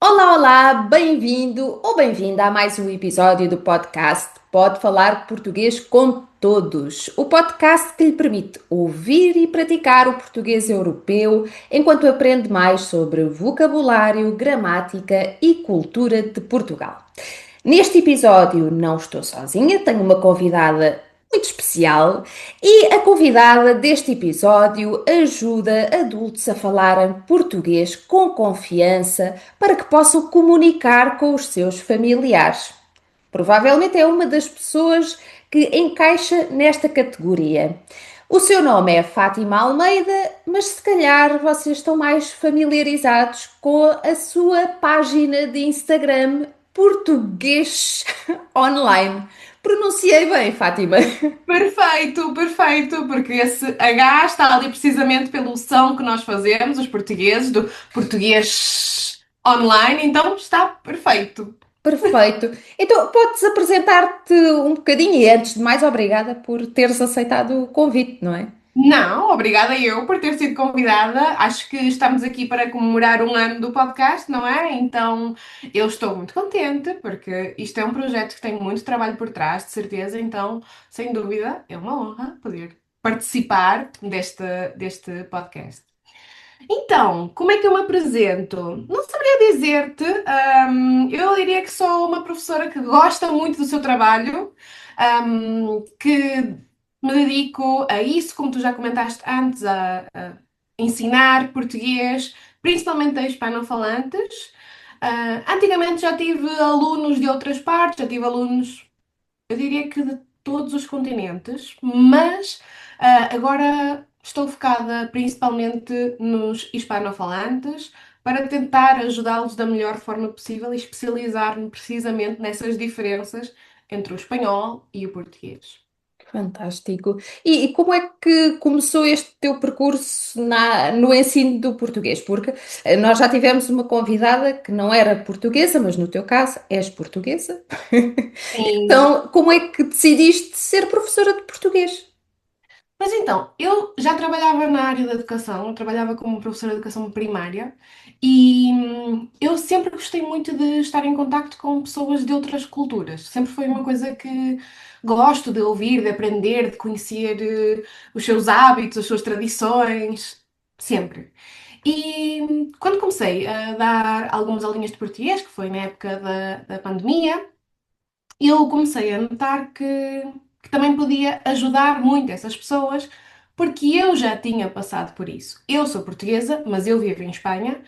Olá, olá, bem-vindo ou bem-vinda a mais um episódio do podcast Pode Falar Português com Todos, o podcast que lhe permite ouvir e praticar o português europeu enquanto aprende mais sobre vocabulário, gramática e cultura de Portugal. Neste episódio não estou sozinha, tenho uma convidada muito especial e a convidada deste episódio ajuda adultos a falarem português com confiança para que possam comunicar com os seus familiares. Provavelmente é uma das pessoas que encaixa nesta categoria. O seu nome é Fátima Almeida, mas se calhar vocês estão mais familiarizados com a sua página de Instagram Português Online. Pronunciei bem, Fátima. Perfeito, perfeito, porque esse H está ali precisamente pelo som que nós fazemos, os portugueses, do português online, então está perfeito. Perfeito. Então, podes apresentar-te um bocadinho e antes de mais, obrigada por teres aceitado o convite, não é? Não, obrigada eu por ter sido convidada. Acho que estamos aqui para comemorar um ano do podcast, não é? Então eu estou muito contente porque isto é um projeto que tem muito trabalho por trás, de certeza. Então, sem dúvida, é uma honra poder participar deste podcast. Então, como é que eu me apresento? Não saberia dizer-te. Eu diria que sou uma professora que gosta muito do seu trabalho, que me dedico a isso, como tu já comentaste antes, a ensinar português, principalmente a hispanofalantes. Antigamente já tive alunos de outras partes, já tive alunos, eu diria que de todos os continentes, mas agora estou focada principalmente nos hispanofalantes para tentar ajudá-los da melhor forma possível e especializar-me precisamente nessas diferenças entre o espanhol e o português. Fantástico. E como é que começou este teu percurso no ensino do português? Porque nós já tivemos uma convidada que não era portuguesa, mas no teu caso és portuguesa. Sim. Então, como é que decidiste ser professora de português? Mas então, eu já trabalhava na área da educação, eu trabalhava como professora de educação primária e eu sempre gostei muito de estar em contacto com pessoas de outras culturas. Sempre foi uma coisa que gosto de ouvir, de aprender, de conhecer os seus hábitos, as suas tradições, sempre. E quando comecei a dar algumas aulinhas de português, que foi na época da pandemia, eu comecei a notar que também podia ajudar muito essas pessoas, porque eu já tinha passado por isso. Eu sou portuguesa, mas eu vivo em Espanha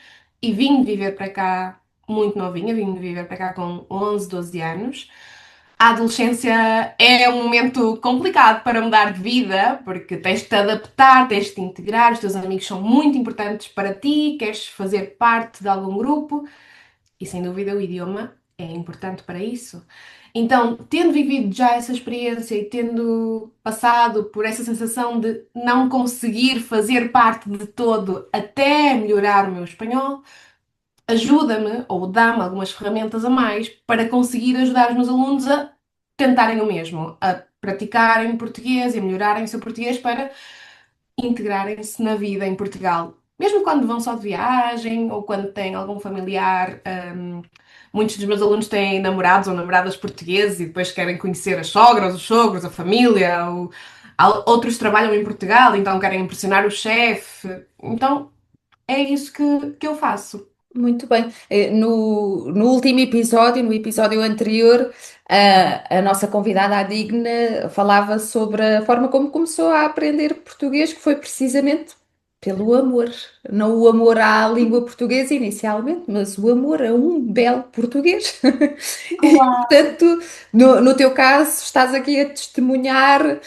e vim viver para cá muito novinha, vim viver para cá com 11, 12 anos. A adolescência é um momento complicado para mudar de vida, porque tens de te adaptar, tens de te integrar, os teus amigos são muito importantes para ti, queres fazer parte de algum grupo. E sem dúvida o idioma é importante para isso. Então, tendo vivido já essa experiência e tendo passado por essa sensação de não conseguir fazer parte de todo até melhorar o meu espanhol, ajuda-me ou dá-me algumas ferramentas a mais para conseguir ajudar os meus alunos a tentarem o mesmo, a praticarem português e a melhorarem o seu português para integrarem-se na vida em Portugal. Mesmo quando vão só de viagem ou quando têm algum familiar. Muitos dos meus alunos têm namorados ou namoradas portugueses e depois querem conhecer as sogras, os sogros, a família. Outros trabalham em Portugal, então querem impressionar o chefe. Então é isso que eu faço. Muito bem. No último episódio, no episódio anterior, a nossa convidada, a Digna, falava sobre a forma como começou a aprender português, que foi precisamente pelo amor. Não o amor à língua portuguesa inicialmente, mas o amor a um belo português. E, Claro. portanto, no teu caso, estás aqui a testemunhar,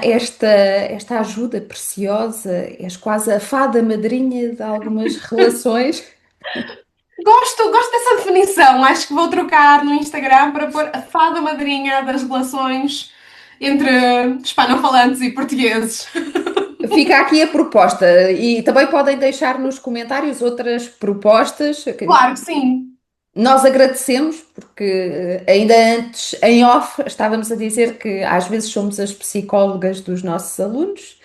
esta ajuda preciosa, és quase a fada madrinha de algumas relações. Gosto dessa definição. Acho que vou trocar no Instagram para pôr a fada madrinha das relações entre hispanofalantes e portugueses. Fica aqui a proposta e também podem deixar nos comentários outras propostas. Claro que sim. Nós agradecemos, porque ainda antes, em off, estávamos a dizer que às vezes somos as psicólogas dos nossos alunos,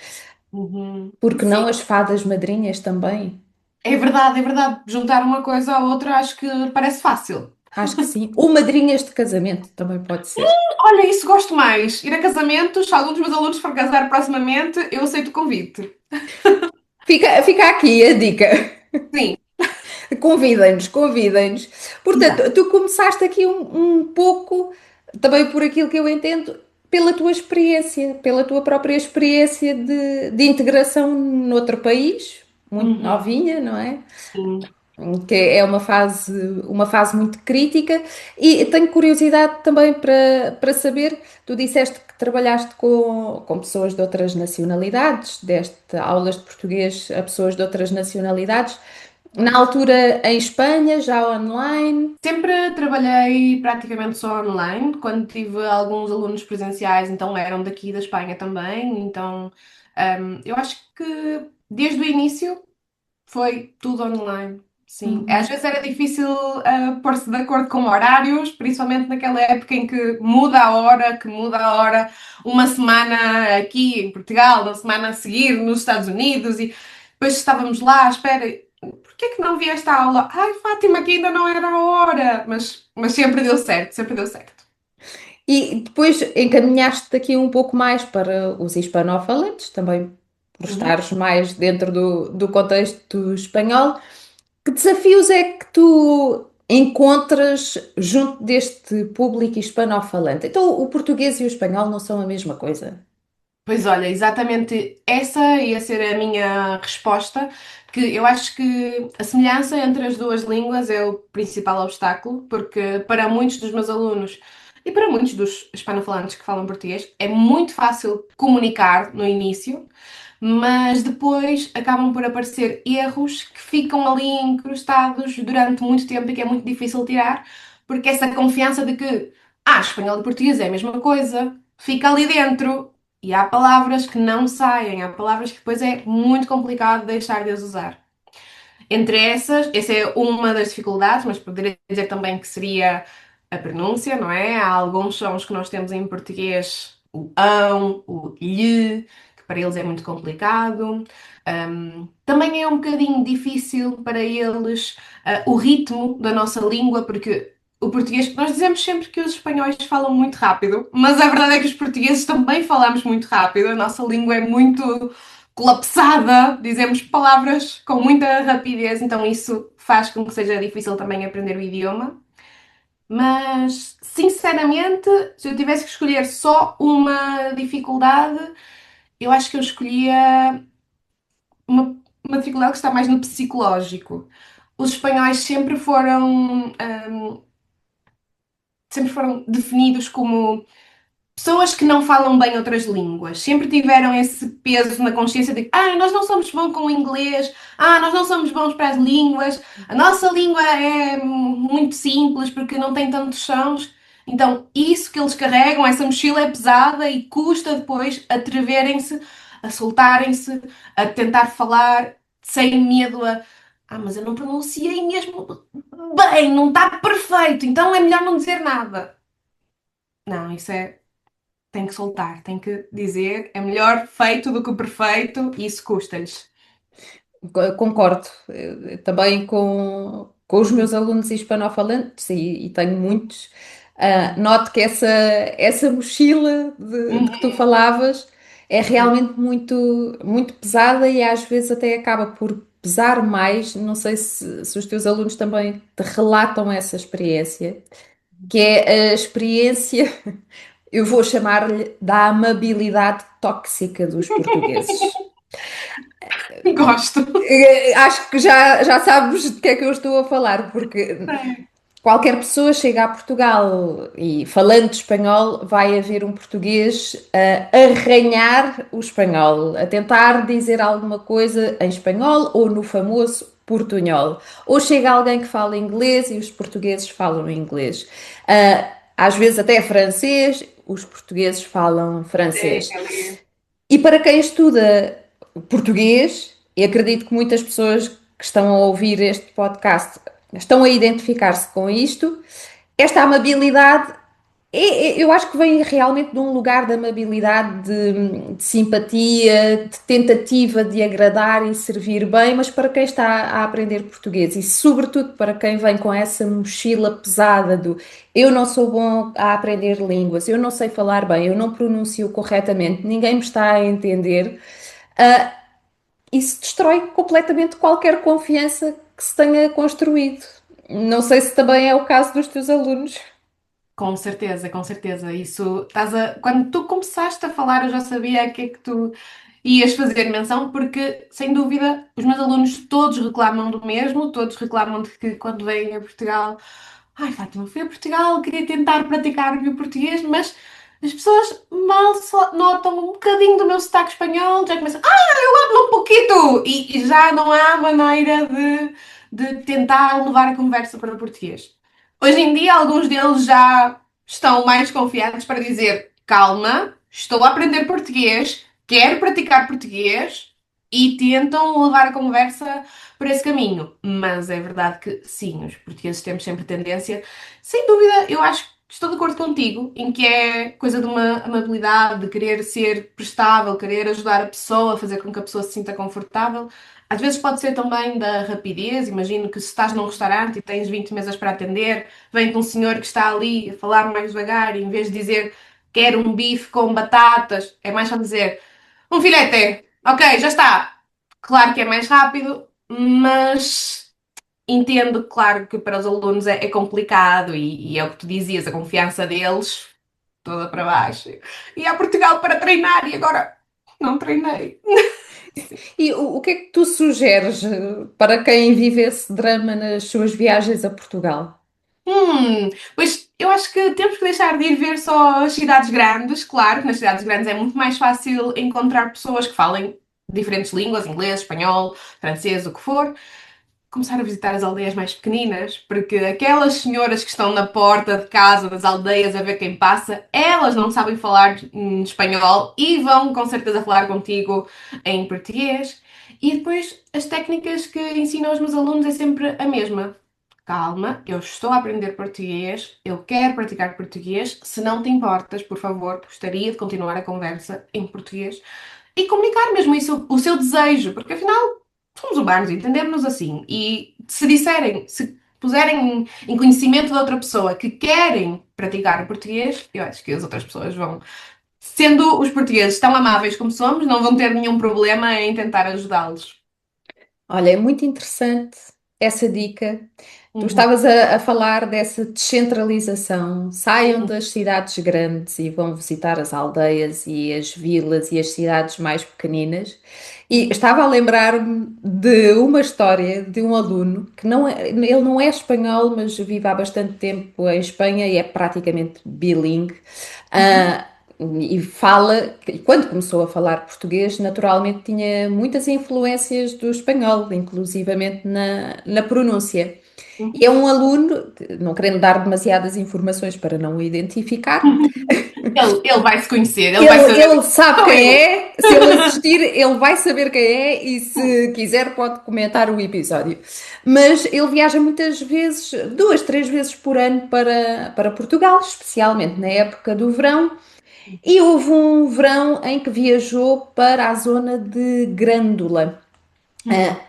Uhum. porque Sim. não as fadas madrinhas também? É verdade, é verdade. Juntar uma coisa à outra acho que parece fácil. Acho que sim. Ou madrinhas de casamento, também pode ser. Olha, isso gosto mais. Ir a casamentos, se algum dos meus alunos for casar proximamente, eu aceito o convite. Fica aqui a dica. Sim, Convidem-nos, convidem-nos. Portanto, exato. tu começaste aqui um pouco, também por aquilo que eu entendo, pela tua experiência, pela tua própria experiência de integração noutro país, muito Uhum, novinha, não é? sim. Que é uma fase muito crítica. E tenho curiosidade também para saber, tu disseste que trabalhaste com pessoas de outras nacionalidades, deste aulas de português a pessoas de outras nacionalidades. Na altura em Espanha, já online. Sempre trabalhei praticamente só online. Quando tive alguns alunos presenciais, então eram daqui da Espanha também. Então, eu acho que desde o início foi tudo online. Sim. Às Uhum. vezes era difícil, pôr-se de acordo com horários, principalmente naquela época em que muda a hora, uma semana aqui em Portugal, uma semana a seguir nos Estados Unidos, e depois estávamos lá à espera. Porquê que não vi esta aula? Ai, Fátima, que ainda não era a hora. Mas sempre deu certo, sempre deu certo. E depois encaminhaste daqui um pouco mais para os hispanofalantes, também por Uhum. estares mais dentro do contexto espanhol. Que desafios é que tu encontras junto deste público hispanofalante? Então, o português e o espanhol não são a mesma coisa? Pois olha, exatamente essa ia ser a minha resposta, que eu acho que a semelhança entre as duas línguas é o principal obstáculo, porque para muitos dos meus alunos e para muitos dos hispanofalantes que falam português, é muito fácil comunicar no início, mas depois acabam por aparecer erros que ficam ali incrustados durante muito tempo e que é muito difícil tirar, porque essa confiança de que, espanhol e português é a mesma coisa, fica ali dentro. E há palavras que não saem, há palavras que depois é muito complicado deixar de as usar. Entre essas, essa é uma das dificuldades, mas poderia dizer também que seria a pronúncia, não é? Há alguns sons que nós temos em português, o ão, o lhe, que para eles é muito complicado. Também é um bocadinho difícil para eles, o ritmo da nossa língua, porque o português, nós dizemos sempre que os espanhóis falam muito rápido, mas a verdade é que os portugueses também falamos muito rápido, a nossa língua é muito colapsada, dizemos palavras com muita rapidez, então isso faz com que seja difícil também aprender o idioma. Mas, sinceramente, se eu tivesse que escolher só uma dificuldade, eu acho que eu escolhia uma dificuldade que está mais no psicológico. Os espanhóis sempre foram definidos como pessoas que não falam bem outras línguas sempre tiveram esse peso na consciência de nós não somos bons com o inglês, nós não somos bons para as línguas, a nossa língua é muito simples porque não tem tantos sons. Então, isso que eles carregam, essa mochila é pesada e custa depois atreverem-se a soltarem-se, a tentar falar sem medo a. Mas eu não pronunciei mesmo bem, não está perfeito, então é melhor não dizer nada. Não, isso é tem que soltar, tem que dizer, é melhor feito do que perfeito e isso custa-lhes. Concordo. Também com os meus alunos hispanofalantes, e tenho muitos, noto que essa mochila de que tu Uhum. falavas é realmente muito, muito pesada e às vezes até acaba por pesar mais. Não sei se os teus alunos também te relatam essa experiência, que é a experiência, eu vou chamar-lhe da amabilidade tóxica dos portugueses. Gosto. Acho que já sabes de que é que eu estou a falar, porque qualquer pessoa chega a Portugal e falando espanhol, vai haver um português a arranhar o espanhol, a tentar dizer alguma coisa em espanhol ou no famoso portunhol. Ou chega alguém que fala inglês e os portugueses falam inglês. Às vezes até francês, os portugueses falam Sim, francês. ali. E para quem estuda português, e acredito que muitas pessoas que estão a ouvir este podcast estão a identificar-se com isto, esta amabilidade Eu acho que vem realmente de um lugar de amabilidade, de simpatia, de tentativa de agradar e servir bem, mas para quem está a aprender português e, sobretudo, para quem vem com essa mochila pesada do eu não sou bom a aprender línguas, eu não sei falar bem, eu não pronuncio corretamente, ninguém me está a entender, ah, isso destrói completamente qualquer confiança que se tenha construído. Não sei se também é o caso dos teus alunos. Com certeza, com certeza. Isso quando tu começaste a falar, eu já sabia a que é que tu ias fazer menção, porque sem dúvida os meus alunos todos reclamam do mesmo, todos reclamam de que quando vêm a Portugal, ai Fátima, fui a Portugal, queria tentar praticar o meu português, mas as pessoas mal só notam um bocadinho do meu sotaque espanhol, já começam, eu hablo um pouquito! E já não há maneira de tentar levar a conversa para o português. Hoje em dia, alguns deles já estão mais confiantes para dizer: calma, estou a aprender português, quero praticar português e tentam levar a conversa por esse caminho. Mas é verdade que sim, os portugueses temos sempre tendência, sem dúvida, eu acho que estou de acordo contigo em que é coisa de uma amabilidade, de querer ser prestável, querer ajudar a pessoa, fazer com que a pessoa se sinta confortável. Às vezes pode ser também da rapidez. Imagino que se estás num restaurante e tens 20 mesas para atender, vem-te um senhor que está ali a falar mais devagar e em vez de dizer quero um bife com batatas, é mais só dizer um filete. Ok, já está. Claro que é mais rápido, mas entendo, claro, que para os alunos é complicado e é o que tu dizias, a confiança deles toda para baixo. E a Portugal para treinar e agora não treinei. E o que é que tu sugeres para quem vive esse drama nas suas viagens a Portugal? Pois eu acho que temos que deixar de ir ver só as cidades grandes. Claro que nas cidades grandes é muito mais fácil encontrar pessoas que falem diferentes línguas, inglês, espanhol, francês, o que for. Começar a visitar as aldeias mais pequeninas, porque aquelas senhoras que estão na porta de casa das aldeias a ver quem passa, elas não sabem falar espanhol e vão com certeza falar contigo em português. E depois as técnicas que ensino aos meus alunos é sempre a mesma. Calma, eu estou a aprender português, eu quero praticar português. Se não te importas, por favor, gostaria de continuar a conversa em português e comunicar mesmo isso, o seu desejo, porque afinal somos humanos, entendemos-nos assim. E se disserem, se puserem em conhecimento da outra pessoa que querem praticar o português, eu acho que as outras pessoas vão, sendo os portugueses tão amáveis como somos, não vão ter nenhum problema em tentar ajudá-los. Olha, é muito interessante essa dica. Tu Uhum, estavas a falar dessa descentralização. Saiam uhum, das cidades grandes e vão visitar as aldeias e as vilas e as cidades mais pequeninas. E uhum, estava a lembrar-me de uma história de um aluno que ele não é espanhol, mas vive há bastante tempo em Espanha e é praticamente bilingue. uhum. Ah, e fala, e quando começou a falar português, naturalmente tinha muitas influências do espanhol, inclusivamente na pronúncia. E é um aluno, não querendo dar demasiadas informações para não o identificar, Ele vai se conhecer, ele vai saber ele sabe sou quem eu. é, se ele assistir, ele vai saber quem é e se quiser pode comentar o episódio. Mas ele viaja muitas vezes, duas, três vezes por ano para Portugal, especialmente na época do verão. E houve um verão em que viajou para a zona de Grândola, Uhum,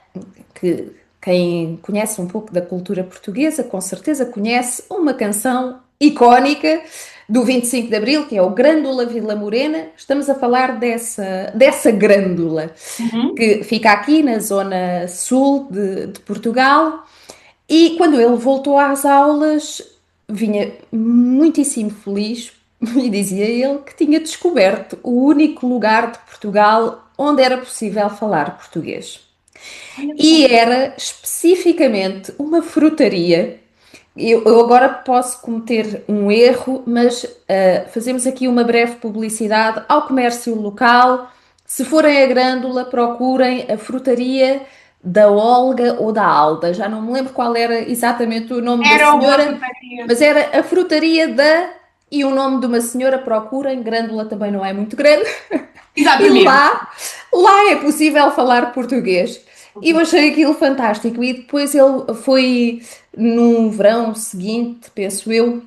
que quem conhece um pouco da cultura portuguesa, com certeza conhece uma canção icónica do 25 de Abril, que é o Grândola Vila Morena. Estamos a falar dessa Grândola, uhum. que fica aqui na zona sul de Portugal. E quando ele voltou às aulas, vinha muitíssimo feliz e dizia ele que tinha descoberto o único lugar de Portugal onde era possível falar português. Olha E só. era especificamente uma frutaria. Eu agora posso cometer um erro, mas fazemos aqui uma breve publicidade ao comércio local. Se forem a Grândola, procurem a frutaria da Olga ou da Alda. Já não me lembro qual era exatamente o nome da Era uma senhora, frutaria. mas era a frutaria da e o nome de uma senhora. Procurem. Grândola também não é muito grande. E Exatamente. lá é possível falar português. E eu achei aquilo fantástico. E depois ele foi num verão seguinte, penso eu,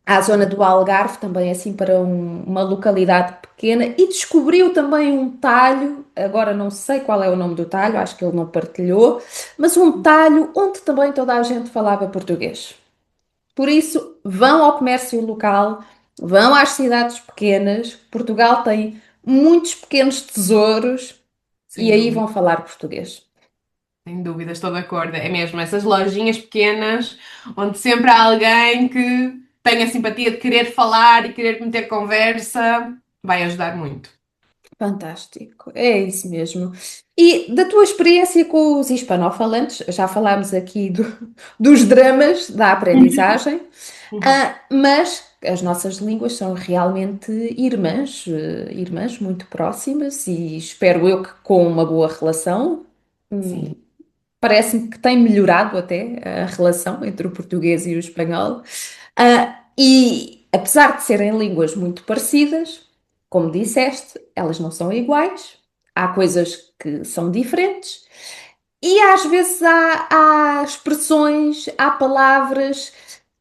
à zona do Algarve, também assim para uma localidade pequena, e descobriu também um talho, agora não sei qual é o nome do talho, acho que ele não partilhou, mas um talho onde também toda a gente falava português. Por isso, vão ao comércio local, vão às cidades pequenas. Portugal tem muitos pequenos tesouros e Sem aí dúvida. vão falar português. Sem dúvida, estou de acordo. É mesmo essas lojinhas pequenas onde sempre há alguém que tem a simpatia de querer falar e querer meter conversa, vai ajudar muito. Fantástico, é isso mesmo. E da tua experiência com os hispanofalantes, já falámos aqui dos dramas da aprendizagem, Uhum. mas as nossas línguas são realmente irmãs, irmãs muito próximas e espero eu que com uma boa relação. Sim, Parece-me que tem melhorado até a relação entre o português e o espanhol. E apesar de serem línguas muito parecidas, como disseste, elas não são iguais. Há coisas que são diferentes e às vezes há expressões, há palavras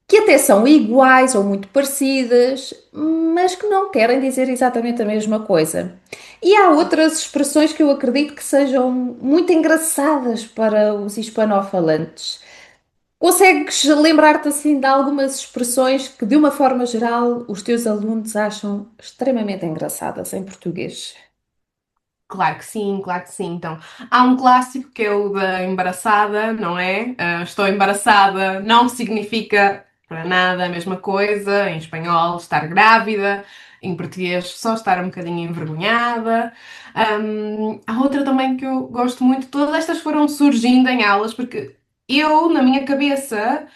que até são iguais ou muito parecidas, mas que não querem dizer exatamente a mesma coisa. E há outras expressões que eu acredito que sejam muito engraçadas para os hispanofalantes. Consegues lembrar-te assim de algumas expressões que, de uma forma geral, os teus alunos acham extremamente engraçadas em português? claro que sim, claro que sim. Então, há um clássico que é o da embaraçada, não é? Estou embaraçada não significa para nada a mesma coisa. Em espanhol, estar grávida. Em português, só estar um bocadinho envergonhada. Há outra também que eu gosto muito. Todas estas foram surgindo em aulas, porque eu, na minha cabeça,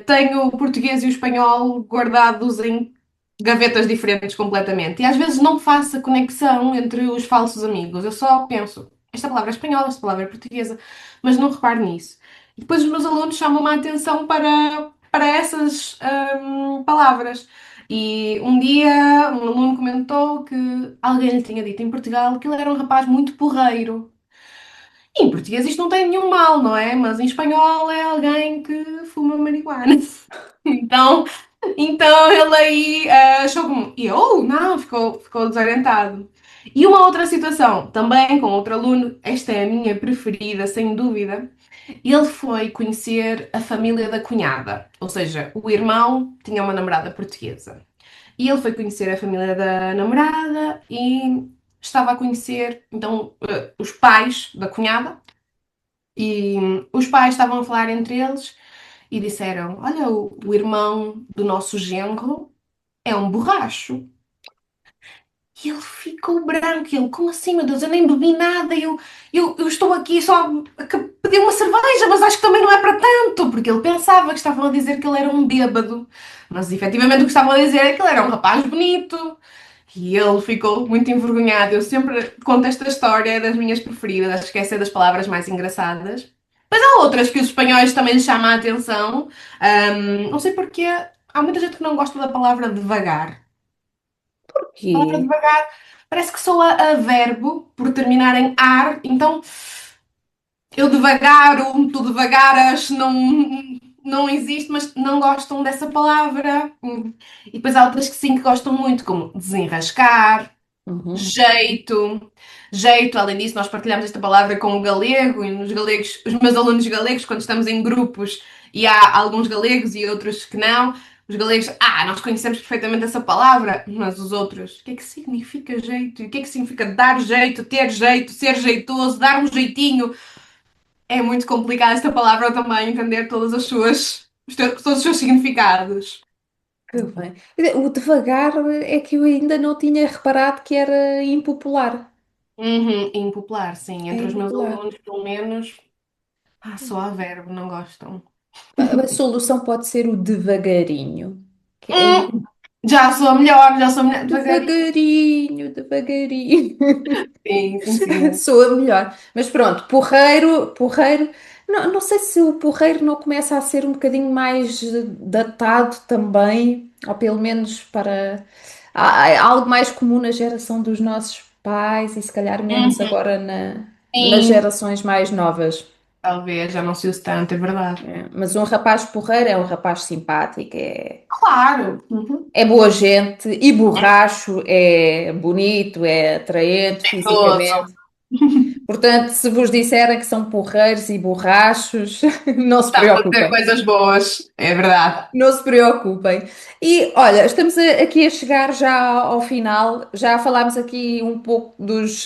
tenho o português e o espanhol guardados em gavetas diferentes completamente. E às vezes não faço a conexão entre os falsos amigos. Eu só penso, esta palavra é espanhola, esta palavra é portuguesa, mas não reparo nisso. E depois os meus alunos chamam a atenção para essas palavras. E um dia um aluno comentou que alguém lhe tinha dito em Portugal que ele era um rapaz muito porreiro. E em português isto não tem nenhum mal, não é? Mas em espanhol é alguém que fuma marihuana. Então, então ele aí achou como. E eu? Não, ficou desorientado. E uma outra situação, também com outro aluno, esta é a minha preferida, sem dúvida. Ele foi conhecer a família da cunhada, ou seja, o irmão tinha uma namorada portuguesa. E ele foi conhecer a família da namorada e estava a conhecer, então, os pais da cunhada. E os pais estavam a falar entre eles e disseram: Olha, o irmão do nosso genro é um borracho. E ele ficou branco. E ele, como assim, meu Deus? Eu nem bebi nada. Eu estou aqui só a pedir uma cerveja, mas acho que também não é para tanto. Porque ele pensava que estavam a dizer que ele era um bêbado. Mas efetivamente o que estavam a dizer é que ele era um rapaz bonito. E ele ficou muito envergonhado. Eu sempre conto esta história, é das minhas preferidas. Acho que essa é das palavras mais engraçadas. Mas há outras que os espanhóis também lhes chamam a atenção. Não sei porquê. Há muita gente que não gosta da palavra devagar. A palavra Que devagar parece que soa a verbo por terminar em ar. Então, eu devagaro, tu devagaras, não existe, mas não gostam dessa palavra. E depois há outras que sim que gostam muito, como desenrascar. Uhum. Jeito, jeito, além disso, nós partilhamos esta palavra com o galego e nos galegos, os meus alunos galegos, quando estamos em grupos e há alguns galegos e outros que não, os galegos, nós conhecemos perfeitamente essa palavra, mas os outros, o que é que significa jeito? E o que é que significa dar jeito, ter jeito, ser jeitoso, dar um jeitinho? É muito complicado esta palavra também entender todos os seus significados. Que bem. O devagar é que eu ainda não tinha reparado que era impopular. Uhum, impopular, sim. É Entre os meus impopular. alunos, pelo menos, só há verbo, não gostam. A solução pode ser o devagarinho. Que é Hum, já sou melhor, devagarinho. devagarinho, devagarinho. Sim, sim, sim. Soa melhor. Mas pronto, porreiro, porreiro. Não, não sei se o porreiro não começa a ser um bocadinho mais datado também, ou pelo menos para algo mais comum na geração dos nossos pais e se calhar menos Uhum, agora nas sim, gerações mais novas. talvez já não se use tanto, é verdade. Mas um rapaz porreiro é um rapaz simpático, Claro. Uhum. é boa gente e borracho, é bonito, é atraente Gostoso. fisicamente. Portanto, se vos disserem que são porreiros e borrachos, não se Está a fazer preocupem. coisas boas, é verdade. Não se preocupem. E olha, estamos aqui a chegar já ao final. Já falámos aqui um pouco dos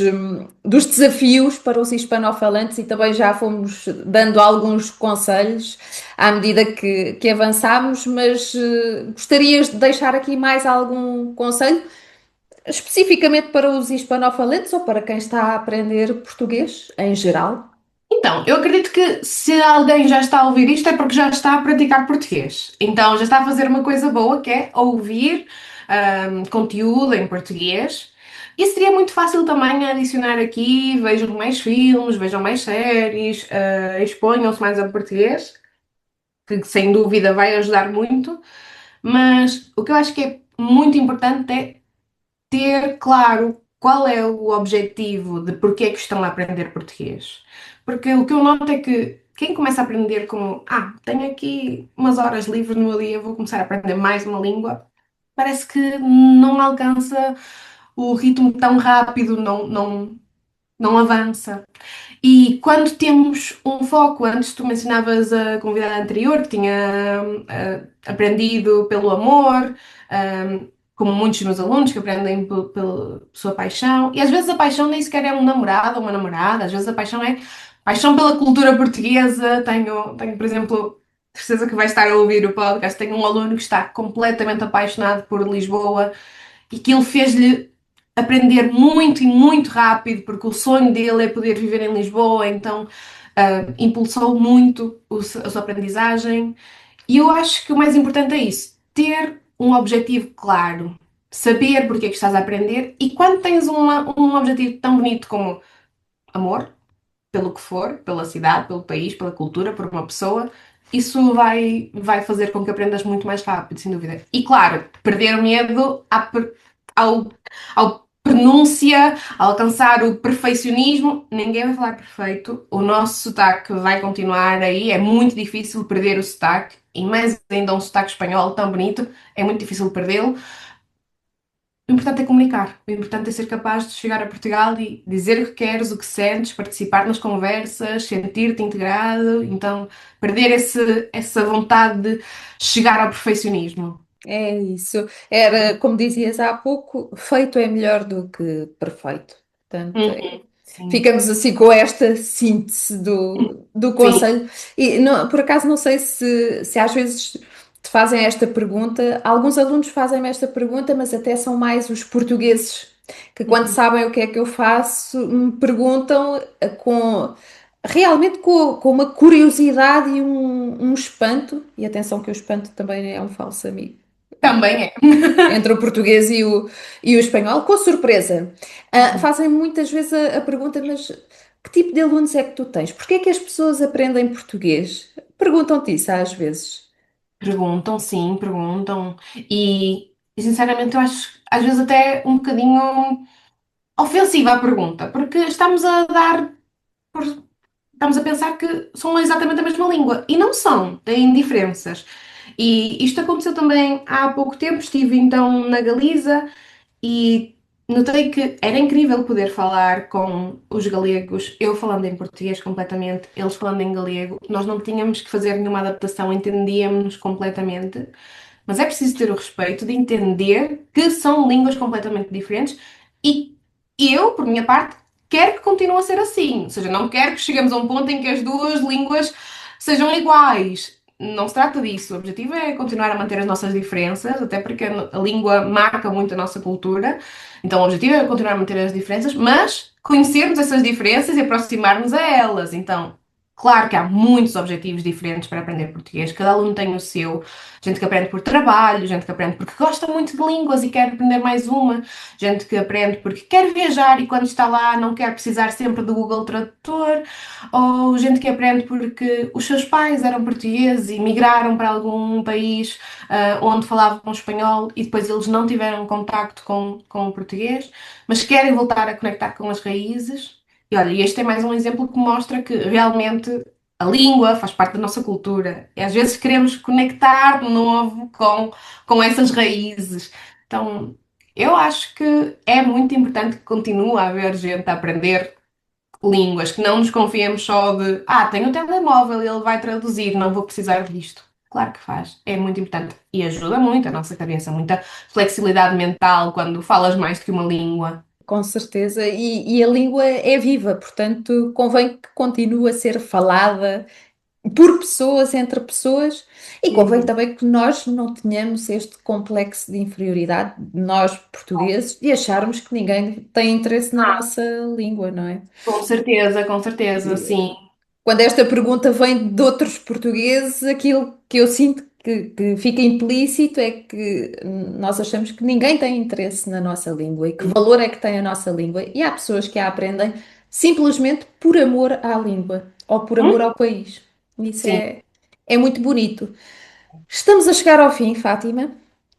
desafios para os hispanofalantes e também já fomos dando alguns conselhos à medida que avançámos, mas gostarias de deixar aqui mais algum conselho, especificamente para os hispanofalantes ou para quem está a aprender português em geral? Então, eu acredito que se alguém já está a ouvir isto é porque já está a praticar português. Então, já está a fazer uma coisa boa, que é ouvir conteúdo em português. E seria muito fácil também adicionar aqui, vejam mais filmes, vejam mais séries, exponham-se mais a português, que sem dúvida vai ajudar muito. Mas o que eu acho que é muito importante é ter claro qual é o objetivo de porque é que estão a aprender português. Porque o que eu noto é que quem começa a aprender como, tenho aqui umas horas livres no meu dia, vou começar a aprender mais uma língua, parece que não alcança o ritmo tão rápido, não avança. E quando temos um foco, antes tu mencionavas a convidada anterior que tinha aprendido pelo amor, como muitos dos meus alunos que aprendem pela sua paixão, e às vezes a paixão nem sequer é um namorado ou uma namorada, às vezes a paixão é paixão pela cultura portuguesa. Tenho, por exemplo, certeza que vai estar a ouvir o podcast, tenho um aluno que está completamente apaixonado por Lisboa e que ele fez-lhe aprender muito e muito rápido, porque o sonho dele é poder viver em Lisboa, então impulsou muito a sua aprendizagem. E eu acho que o mais importante é isso, ter um objetivo claro, saber porque é que estás a aprender, e quando tens um objetivo tão bonito como amor, pelo que for, pela cidade, pelo país, pela cultura, por uma pessoa, isso vai fazer com que aprendas muito mais rápido, sem dúvida. E claro, perder o medo ao, ao pronúncia, a alcançar o perfeccionismo. Ninguém vai falar perfeito. O nosso sotaque vai continuar aí. É muito difícil perder o sotaque. E mais ainda um sotaque espanhol tão bonito, é muito difícil perdê-lo. O importante é comunicar. O importante é ser capaz de chegar a Portugal e dizer o que queres, o que sentes, participar nas conversas, sentir-te integrado. Então, perder essa vontade de chegar ao perfeccionismo. É isso. Era, como dizias há pouco, feito é melhor do que perfeito. Portanto, Sim. ficamos assim com esta síntese do Sim. conselho. E por acaso não sei se às vezes te fazem esta pergunta. Alguns alunos fazem-me esta pergunta, mas até são mais os portugueses que quando sabem o que é que eu faço, me perguntam realmente com uma curiosidade e um espanto. E atenção que o espanto também é um falso amigo Também é. entre o português e o espanhol, com surpresa. Fazem muitas vezes a pergunta, mas que tipo de alunos é que tu tens? Porquê é que as pessoas aprendem português? Perguntam-te isso às vezes. Perguntam, sim, perguntam. E sinceramente eu acho às vezes até um bocadinho ofensiva a pergunta, porque estamos a pensar que são exatamente a mesma língua. E não são, têm diferenças. E isto aconteceu também há pouco tempo. Estive então na Galiza e notei que era incrível poder falar com os galegos, eu falando em português completamente, eles falando em galego. Nós não tínhamos que fazer nenhuma adaptação, entendíamos-nos completamente. Mas é preciso ter o respeito de entender que são línguas completamente diferentes e eu, por minha parte, quero que continue a ser assim. Ou seja, não quero que cheguemos a um ponto em que as duas línguas sejam iguais. Não se trata disso. O objetivo é continuar a manter as nossas diferenças, até porque a língua marca muito a nossa cultura. Então, o objetivo é continuar a manter as diferenças, mas conhecermos essas diferenças e aproximar-nos a elas. Então, claro que há muitos objetivos diferentes para aprender português, cada aluno tem o seu. Gente que aprende por trabalho, gente que aprende porque gosta muito de línguas e quer aprender mais uma, gente que aprende porque quer viajar e quando está lá não quer precisar sempre do Google Tradutor, ou gente que aprende porque os seus pais eram portugueses e migraram para algum país onde falavam espanhol e depois eles não tiveram contacto com o português, mas querem voltar a conectar com as raízes. E olha, este é mais um exemplo que mostra que realmente a língua faz parte da nossa cultura. E às vezes queremos conectar de novo com essas raízes. Então, eu acho que é muito importante que continue a haver gente a aprender línguas, que não nos confiemos só de, tenho um telemóvel, ele vai traduzir, não vou precisar disto. Claro que faz, é muito importante e ajuda muito a nossa cabeça, muita flexibilidade mental quando falas mais do que uma língua. Com certeza, e a língua é viva, portanto, convém que continue a ser falada por pessoas, entre pessoas, e convém Uhum. também que nós não tenhamos este complexo de inferioridade, nós portugueses, de acharmos que ninguém tem interesse na nossa língua, não é? Com certeza, sim. Quando esta pergunta vem de outros portugueses, aquilo que eu sinto que fica implícito é que nós achamos que ninguém tem interesse na nossa língua e que valor é que tem a nossa língua. E há pessoas que a aprendem simplesmente por amor à língua ou por amor Hum? ao país. Isso Sim. é muito bonito. Estamos a chegar ao fim, Fátima,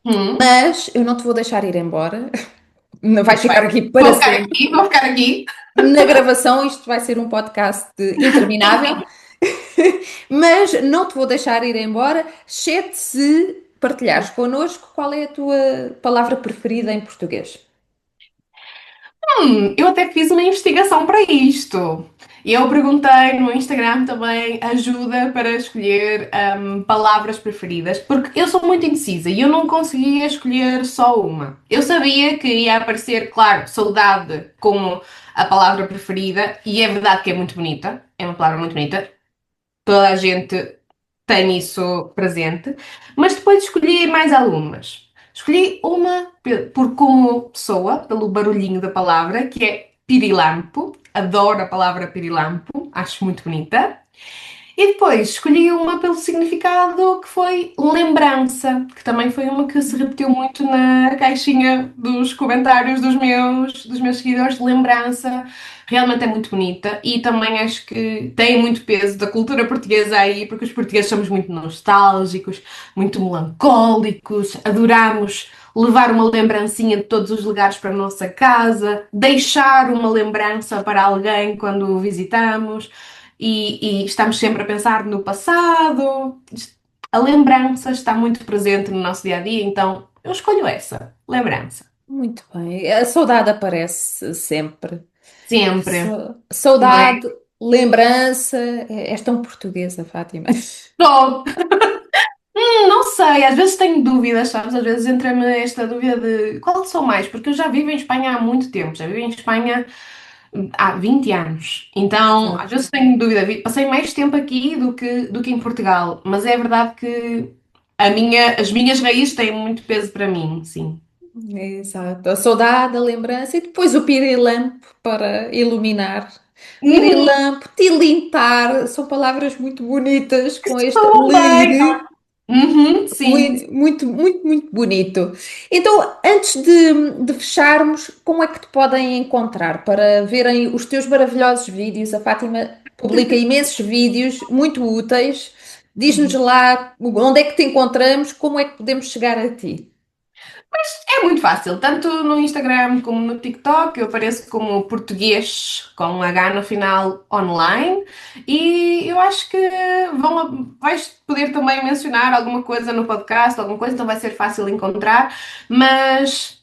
Hum. mas eu não te vou deixar ir embora. Não vais Vai. ficar aqui para Vou ficar sempre. aqui, vou ficar aqui. Na gravação, isto vai ser um podcast interminável. Mas não te vou deixar ir embora, exceto se partilhares connosco qual é a tua palavra preferida em português. Eu até fiz uma investigação para isto. E eu perguntei no Instagram também ajuda para escolher palavras preferidas, porque eu sou muito indecisa e eu não conseguia escolher só uma. Eu sabia que ia aparecer, claro, saudade como a palavra preferida, e é verdade que é muito bonita, é uma palavra muito bonita, toda a gente tem isso presente, mas depois escolhi mais algumas. Escolhi uma por como pessoa, pelo barulhinho da palavra, que é pirilampo. Adoro a palavra pirilampo, acho muito bonita. E depois escolhi uma pelo significado que foi lembrança, que também foi uma que se repetiu muito na caixinha dos comentários dos meus seguidores. Lembrança realmente é muito bonita e também acho que tem muito peso da cultura portuguesa aí, porque os portugueses somos muito nostálgicos, muito melancólicos, adoramos levar uma lembrancinha de todos os lugares para a nossa casa, deixar uma lembrança para alguém quando o visitamos e estamos sempre a pensar no passado. A lembrança está muito presente no nosso dia a dia, então eu escolho essa, lembrança. Muito bem. A saudade aparece sempre. Sempre, não é? Saudade, lembrança. És tão portuguesa, Fátima. Bom, não sei, às vezes tenho dúvidas, sabes? Às vezes entra-me esta dúvida de qual sou mais, porque eu já vivo em Espanha há muito tempo, já vivo em Espanha há 20 anos. Então, às Exato. vezes tenho dúvida. Passei mais tempo aqui do que em Portugal, mas é verdade que as minhas raízes têm muito peso para mim, sim. Exato. A saudade, a lembrança e depois o pirilampo para iluminar. Uhum, Pirilampo, tilintar, são palavras muito bonitas com este tudo bem. lir. Uhum, sim. Muito, muito, muito bonito. Então, antes de fecharmos, como é que te podem encontrar para verem os teus maravilhosos vídeos? A Fátima publica imensos vídeos muito úteis. Diz-nos lá onde é que te encontramos, como é que podemos chegar a ti. É muito fácil, tanto no Instagram como no TikTok, eu apareço como português com um H no final online e eu acho que vais poder também mencionar alguma coisa no podcast, alguma coisa, então vai ser fácil encontrar, mas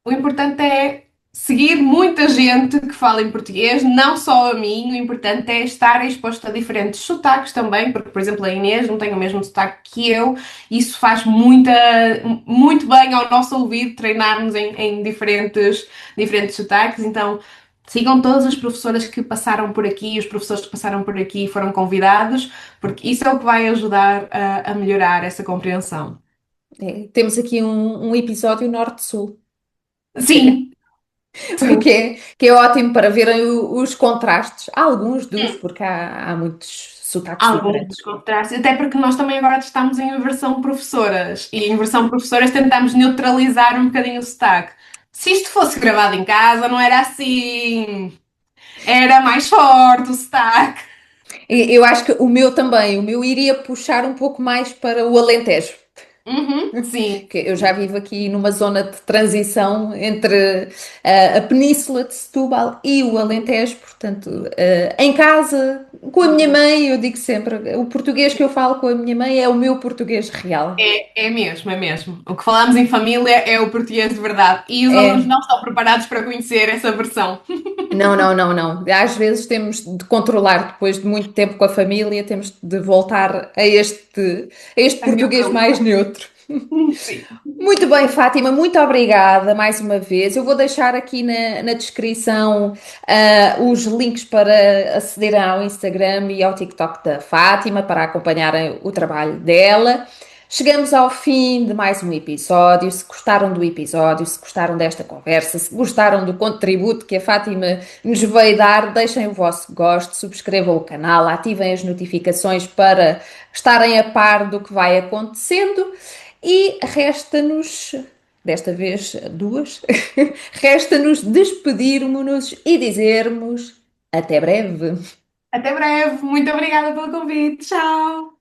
o importante é seguir muita gente que fala em português, não só a mim. O importante é estar exposto a diferentes sotaques também, porque, por exemplo, a Inês não tem o mesmo sotaque que eu. Isso faz muito bem ao nosso ouvido treinarmos em diferentes sotaques. Então, sigam todas as professoras que passaram por aqui, os professores que passaram por aqui e foram convidados, porque isso é o que vai ajudar a melhorar essa compreensão. Temos aqui um episódio norte-sul, Sim, o sim. que é ótimo para verem os contrastes. Há alguns dos, porque há muitos sotaques Alguns diferentes. dos contrastes, até porque nós também agora estamos em versão professoras e em versão professoras tentamos neutralizar um bocadinho o sotaque. Se isto fosse gravado em casa, não era assim. Era mais forte o sotaque. Eu acho que o meu também, o meu iria puxar um pouco mais para o Alentejo. Uhum, sim. Que eu já vivo aqui numa zona de transição entre a Península de Setúbal e o Alentejo, portanto, em casa, com a minha Uhum. mãe, eu digo sempre, o português que eu falo com a minha mãe é o meu português real. É mesmo, é mesmo. O que falamos em família é o português de verdade. E os alunos É, não estão preparados para conhecer essa versão. não, não, não, não. Às vezes temos de controlar, depois de muito tempo com a família, temos de voltar a este A português mais neutralidade. neutro. Sim. Muito bem, Fátima, muito obrigada mais uma vez. Eu vou deixar aqui na descrição os links para acederem ao Instagram e ao TikTok da Fátima para acompanharem o trabalho dela. Chegamos ao fim de mais um episódio. Se gostaram do episódio, se gostaram desta conversa, se gostaram do contributo que a Fátima nos veio dar, deixem o vosso gosto, subscrevam o canal, ativem as notificações para estarem a par do que vai acontecendo. E resta-nos, desta vez duas, resta-nos despedirmos-nos e dizermos até breve. Até breve. Muito obrigada pelo convite. Tchau.